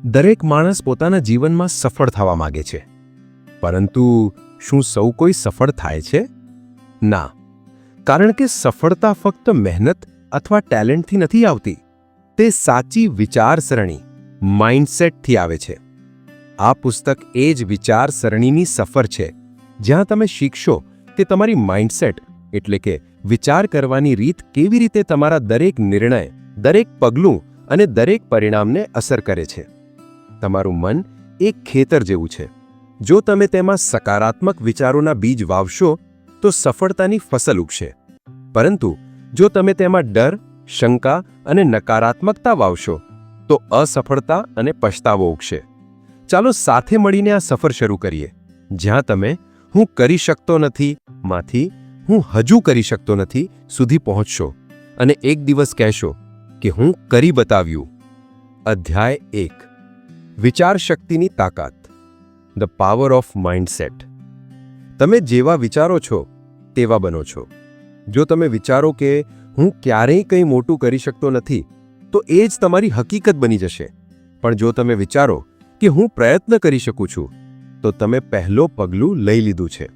દરેક માણસ પોતાના જીવનમાં સફળ થવા માંગે છે, પરંતુ શું સૌ કોઈ સફળ થાય છે? ના, કારણ કે સફળતા ફક્ત મહેનત અથવા ટેલેન્ટથી નથી આવતી. તે સાચી વિચારસરણી, માઇન્ડસેટથી આવે છે. આ પુસ્તક એ જ વિચારસરણીની સફર છે, જ્યાં તમે શીખશો કે તમારી માઇન્ડસેટ એટલે કે વિચાર કરવાની રીત કેવી રીતે તમારા દરેક નિર્ણય, દરેક પગલું અને દરેક પરિણામને અસર કરે છે. તમારું મન એક ખેતર જેવું છે. જો તમે તેમાં સકારાત્મક વિચારોના બીજ વાવશો તો સફળતાની ફસલ ઉગશે, પરંતુ જો તમે તેમાં ડર, શંકા અને નકારાત્મકતા વાવશો તો અસફળતા અને પછતાવો ઉગશે. ચાલો સાથે મળીને આ સફર શરૂ કરીએ, જ્યાં તમે હું કરી શકતો નથી માંથી હું હજુ કરી શકતો નથી સુધી પહોંચશો અને એક દિવસ કહેશો કે હું કરી બતાવ્યું. અધ્યાય 1. વિચારશક્તિની તાકાત. The power of mindset. તમે જેવા વિચારો છો તેવા બનો છો. જો તમે વિચારો કે હું ક્યારેય કંઈ મોટું કરી શકતો નથી, તો એ જ તમારી હકીકત બની જશે. પણ જો તમે વિચારો કે હું પ્રયત્ન કરી શકું છું, તો તમે પહેલો પગલું લઈ લીધું છે.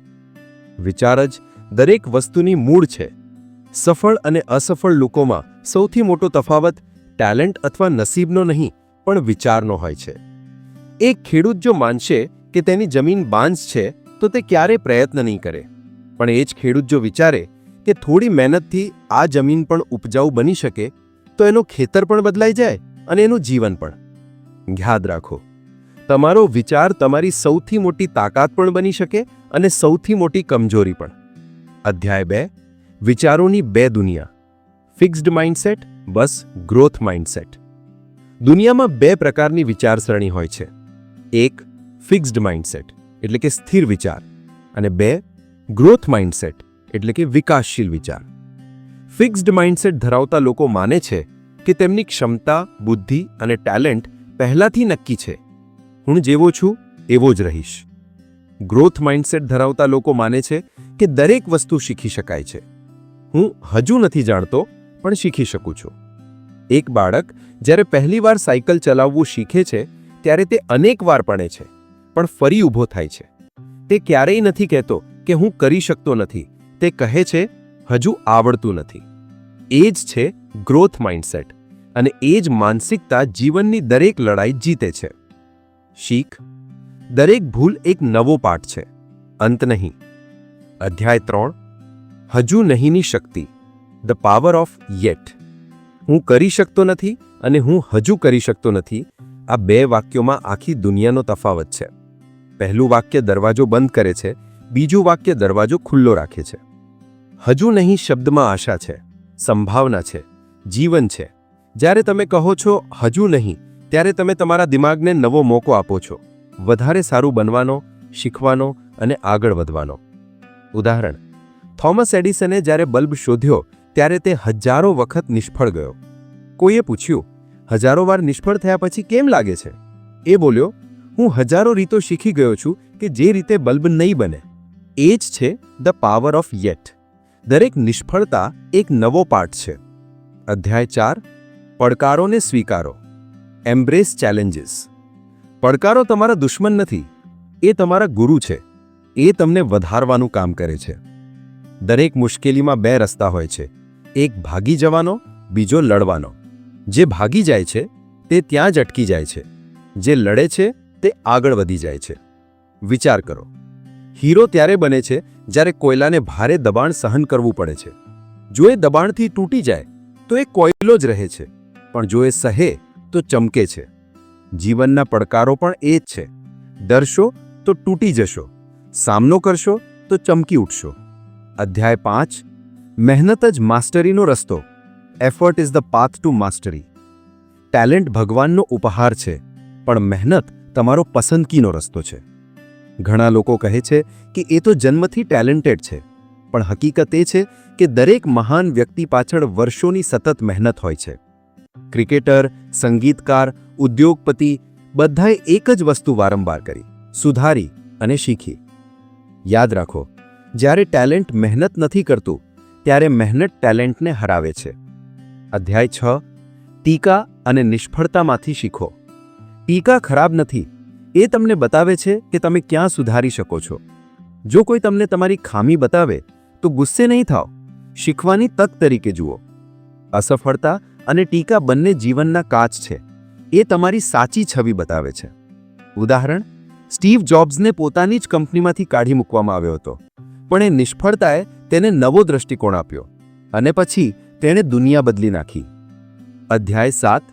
વિચાર જ દરેક વસ્તુની મૂળ છે. સફળ અને અસફળ લોકોમાં સૌથી મોટો તફાવત ટેલેન્ટ અથવા નસીબનો નહીં, પણ વિચારનો હોય છે. એક ખેડૂત જો માનશે કે તેની જમીન બાંજ છે તો તે ક્યારેય પ્રયત્ન નહીં કરે. પણ એ જ ખેડૂત જો વિચારે કે થોડી મહેનતથી આ જમીન પણ ઉપજાઉ બની શકે, તો એનું ખેતર પણ બદલાઈ જાય અને એનું જીવન પણ. યાદ રાખો, તમારો વિચાર તમારી સૌથી મોટી તાકાત પણ બની શકે અને સૌથી મોટી કમજોરી પણ. અધ્યાય 2. વિચારોની બે દુનિયા. ફિક્સ્ડ માઇન્ડસેટ બસ ગ્રોથ માઇન્ડસેટ. દુનિયામાં બે પ્રકારની વિચારસરણી હોય છે. એક ફિક્સ્ડ માઇન્ડસેટ એટલે કે સ્થિર વિચાર, અને બે ગ્રોથ માઇન્ડસેટ એટલે કે વિકાસશીલ વિચાર. ફિક્સ્ડ માઇન્ડસેટ ધરાવતા લોકો માને છે કે તેમની ક્ષમતા, બુદ્ધિ અને ટેલેન્ટ પહેલાથી નક્કી છે. હું જેવો છું એવો જ રહીશ. ગ્રોથ માઇન્ડસેટ ધરાવતા લોકો માને છે કે દરેક વસ્તુ શીખી શકાય છે. હું હજુ નથી જાણતો, પણ શીખી શકું છું. એક બાળક જ્યારે પહેલીવાર સાયકલ ચલાવવું શીખે છે ત્યારે તે અનેક વાર પડે છે, પણ ફરી ઊભો થાય છે. તે ક્યારેય નથી કહેતો કે હું કરી શકતો નથી. તે કહે છે હજુ આવડતું નથી. એ જ છે ગ્રોથ માઇન્ડસેટ, અને એ જ માનસિકતા જીવનની દરેક લડાઈ જીતે છે. શીખ. દરેક ભૂલ એક નવો પાઠ છે, અંત નહીં. અધ્યાય 3. હજુ નહીંની શક્તિ. The power of yet. હું કરી શકતો નથી અને હું હજુ કરી શકતો નથી, આ બે વાક્યોમાં આખી દુનિયાનો તફાવત છે. પહેલું વાક્ય દરવાજો બંધ કરે છે, બીજું વાક્ય દરવાજો ખુલ્લો રાખે છે. હજુ નહીં શબ્દમાં આશા છે, સંભાવના છે, જીવન છે. જ્યારે તમે કહો છો હજુ નહીં, ત્યારે તમે તમારા દિમાગને નવો મોકો આપો છો, વધારે સારું બનવાનો, શીખવાનો અને આગળ વધવાનો. ઉદાહરણ: થોમસ એડિસને જ્યારે બલ્બ શોધ્યો ત્યારે તે હજારો વખત નિષ્ફળ ગયો. કોઈએ પૂછ્યું, હજારો વાર નિષ્ફળ થયા પછી કેમ લાગે છે? એ બોલ્યો, હું હજારો રીતો શીખી ગયો છું કે જે રીતે બલ્બ નહીં બને. એ જ છે ધ પાવર ઓફ યેટ. દરેક નિષ્ફળતા એક નવો પાઠ છે. અધ્યાય 4. પડકારોને સ્વીકારો. Embrace challenges. પડકારો તમારા દુશ્મન નથી, એ તમારા ગુરુ છે. એ તમને વધારવાનું કામ કરે છે. દરેક મુશ્કેલીમાં બે રસ્તા હોય છે, એક ભાગી જવાનો, બીજો લડવાનો. જે ભાગી જાય છે તે ત્યાં જ અટકી જાય છે, જે લડે છે તે આગળ વધી જાય છે. વિચાર કરો, હીરો ત્યારે બને છે જ્યારે કોયલાને ભારે દબાણ સહન કરવું પડે છે. જો એ દબાણથી તૂટી જાય તો એ કોયલો જ રહે છે, પણ જો એ સહે તો ચમકે છે. જીવનના પડકારો પણ એ જ છે. ડરશો તો તૂટી જશો, સામનો કરશો તો ચમકી ઉઠશો. અધ્યાય 5. મહેનત જ માસ્ટરીનો રસ્તો. Effort is the path to mastery. Talent ભગવાનનો ઉપહાર છે, પણ મહેનત તમારો પસંદગીનો રસ્તો છે. ઘણા લોકો કહે છે કે એ તો જન્મથી ટેલેન્ટેડ છે, પણ હકીકત એ છે કે દરેક મહાન વ્યક્તિ પાછળ વર્ષોની સતત મહેનત હોય છે. ક્રિકેટર, સંગીતકાર, ઉદ્યોગપતિ બધાએ એક જ વસ્તુ વારંવાર કરી, સુધારી અને શીખી. યાદ રાખો, જ્યારે ટેલેન્ટ મહેનત નથી કરતું ત્યારે મહેનત ટેલેન્ટને હરાવે છે. અધ્યાય 6. ટીકા અને નિષ્ફળતામાંથી શીખો. ટીકા ખરાબ નથી, એ તમને બતાવે છે કે તમે ક્યાં સુધારી શકો છો. જો કોઈ તમને તમારી ખામી બતાવે તો ગુસ્સે નહીં થાઓ, શીખવાની તક તરીકે જુઓ. અસફળતા અને ટીકા બંને જીવનના કાચ છે. એ તમારી સાચી છબી બતાવે છે. ઉદાહરણ, સ્ટીવ જોબ્સને પોતાની જ કંપનીમાંથી કાઢી મૂકવામાં આવ્યો હતો, પણ એ નિષ્ફળતાએ તેને નવો દૃષ્ટિકોણ આપ્યો અને પછી તેણે દુનિયા બદલી નાખી. અધ્યાય 7.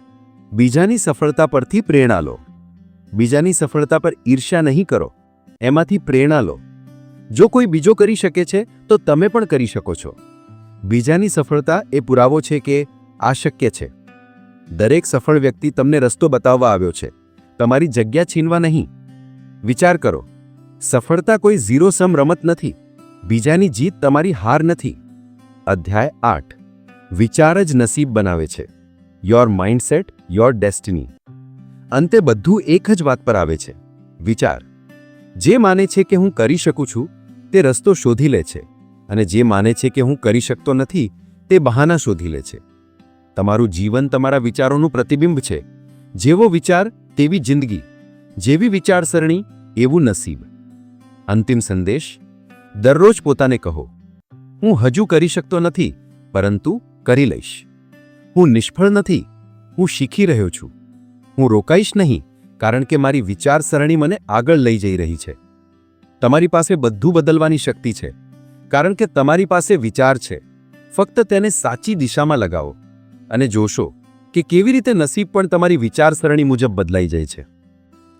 બીજાની સફળતા પરથી પ્રેરણા લો. બીજાની સફળતા પર ઈર્ષ્યા નહીં કરો, એમાંથી પ્રેરણા લો. જો કોઈ બીજો કરી શકે છે તો તમે પણ કરી શકો છો. બીજાની સફળતા એ પુરાવો છે કે આ શક્ય છે. દરેક સફળ વ્યક્તિ તમને રસ્તો બતાવવા આવ્યો છે, તમારી જગ્યા છીનવા નહીં. વિચાર કરો, સફળતા કોઈ ઝીરો સમ રમત નથી. બીજાની જીત તમારી હાર નથી. અધ્યાય 8. વિચાર જ નસીબ બનાવે છે. Your mindset, your destiny. અંતે બધું એક જ વાત પર આવે છે, વિચાર. જે માને છે કે હું કરી શકું છું તે રસ્તો શોધી લે છે, અને જે માને છે કે હું કરી શકતો નથી તે બહાના શોધી લે છે. તમારું જીવન તમારા વિચારોનું પ્રતિબિંબ છે. જેવો વિચાર તેવી જિંદગી, જેવી વિચારસરણી એવું નસીબ. અંતિમ સંદેશ: દરરોજ પોતાને કહો, હું હજુ કરી શકતો નથી, પરંતુ કરી લઈશ. હું નિષ્ફળ નથી, હું શીખી રહ્યો છું. હું રોકાઈશ નહીં, કારણ કે મારી વિચારસરણી મને આગળ લઈ જઈ રહી છે. તમારી પાસે બધું બદલવાની શક્તિ છે, કારણ કે તમારી પાસે વિચાર છે. ફક્ત તેને સાચી દિશામાં લગાવો અને જોશો કે કેવી રીતે નસીબ પણ તમારી વિચારસરણી મુજબ બદલાઈ જાય છે.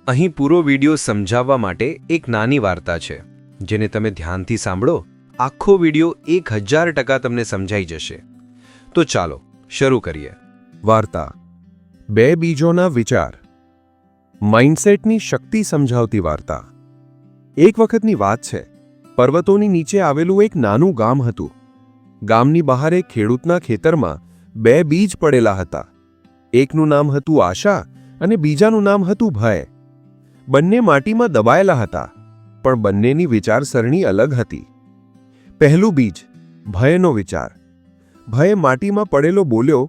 અહીં પૂરો વિડિયો સમજાવવા માટે એક નાની વાર્તા છે, જેને તમે ધ્યાનથી સાંભળો. આખો વિડિયો 1000% તમને સમજાઈ જશે. તો ચાલો શરૂ કરીએ. વાર્તા: બે બીજોના વિચાર. માઇન્ડસેટની શક્તિ સમજાવતી વાર્તા. એક વખતની વાત છે. પર્વતોની નીચે આવેલું એક નાનું ગામ હતું. ગામની બહાર એક ખેડૂતના ખેતરમાં બે બીજ પડેલા હતા. એકનું નામ હતું આશા અને બીજાનું નામ હતું ભય. બંને માટીમાં દબાયેલા હતા, પણ બંનેની વિચારસરણી અલગ હતી. પહેલું બીજ, ભયનો વિચાર. ભય માટીમાં પડેલો બોલ્યો,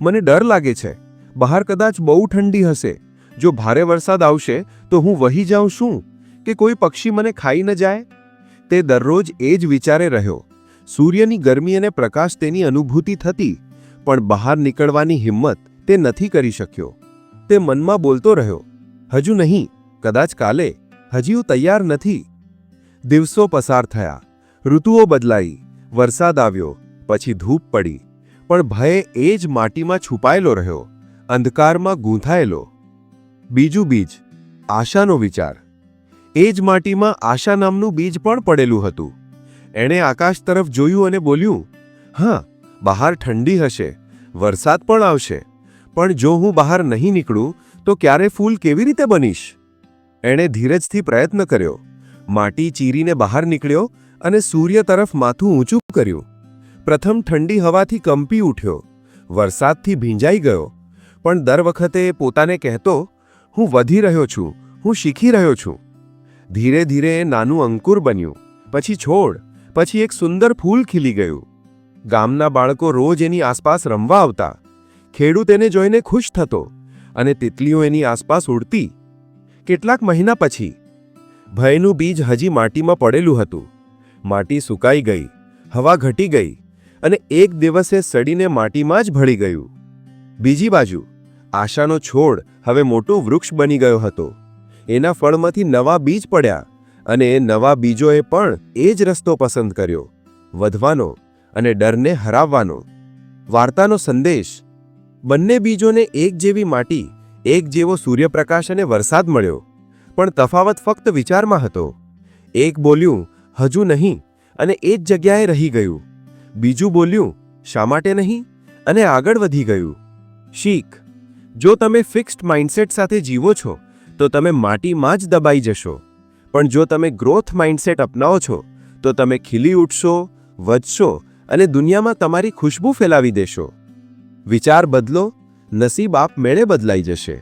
મને ડર લાગે છે. બહાર કદાચ બહુ ઠંડી હશે. જો ભારે વરસાદ આવશે તો હું વહી જાઉં શું, કે કોઈ પક્ષી મને ખાઈ ન જાય? તે દરરોજ એ જ વિચારે રહ્યો. સૂર્યની ગરમી અને પ્રકાશ તેની અનુભૂતિ થતી, પણ બહાર નીકળવાની હિંમત તે નથી કરી શક્યો. તે મનમાં બોલતો રહ્યો, હજુ નહીં, કદાચ કાલે, હજી હું તૈયાર નથી. દિવસો પસાર થયા, ઋતુઓ બદલાઈ, વરસાદ આવ્યો, પછી ધૂપ પડી, પણ ભય એ જ માટીમાં છુપાયેલો રહ્યો, અંધકારમાં ગૂંથાયેલો. બીજું બીજ, આશાનો વિચાર. એ જ માટીમાં આશા નામનું બીજ પણ પડેલું હતું. એણે આકાશ તરફ જોયું અને બોલ્યું, હા, બહાર ઠંડી હશે, વરસાદ પણ આવશે, પણ જો હું બહાર નહીં નીકળું તો ક્યારે ફૂલ કેવી રીતે બનીશ? એણે ધીરજથી પ્રયત્ન કર્યો, માટી ચીરીને બહાર નીકળ્યો અને સૂર્ય તરફ માથું ઊંચું કર્યું. પ્રથમ ઠંડી હવાથી કંપી ઉઠ્યો, વરસાદથી ભીંજાઈ ગયો, પણ દર વખતે પોતાને કહેતો, હું વધી રહ્યો છું, હું શીખી રહ્યો છું. ધીરે ધીરે નાનું અંકુર બન્યું, પછી છોડ, પછી એક સુંદર ફૂલ ખીલી ગયું. ગામના બાળકો રોજ એની આસપાસ રમવા આવતા. ખેડૂત એને જોઈને ખુશ થતો અને તિતલીઓ એની આસપાસ ઉડતી. કેટલાક મહિના પછી ભયનું બીજ હજી માટીમાં પડેલું હતું. માટી સુકાઈ ગઈ, હવા ઘટી ગઈ અને એક દિવસે સડીને માટીમાં જ ભળી ગયું. બીજી બાજુ આશાનો છોડ હવે મોટું વૃક્ષ બની ગયો હતો. એના ફળમાંથી નવા બીજ પડ્યા અને એ નવા બીજોએ પણ એ જ રસ્તો પસંદ કર્યો, વધવાનો અને ડરને હરાવવાનો. વાર્તાનો સંદેશ: બંને બીજોને એક જેવી માટી, એક જેવો સૂર્યપ્રકાશ અને વરસાદ મળ્યો, પણ તફાવત ફક્ત વિચારમાં હતો. એક બોલ્યું, હજુ નહીં, અને એ જ જગ્યાએ રહી ગયું. બીજું બોલ્યું, શા માટે નહીં, અને આગળ વધી ગયું. શીખ: જો તમે ફિક્સ્ડ માઇન્ડસેટ સાથે જીવો છો તો તમે માટીમાં જ દબાઈ જશો, પણ જો તમે ગ્રોથ માઇન્ડસેટ અપનાવો છો તો તમે ખીલી ઉઠશો, વધશો અને દુનિયામાં તમારી ખુશ્બુ ફેલાવી દેશો. વિચાર બદલો, નસીબ આપમેળે બદલાઈ જશે.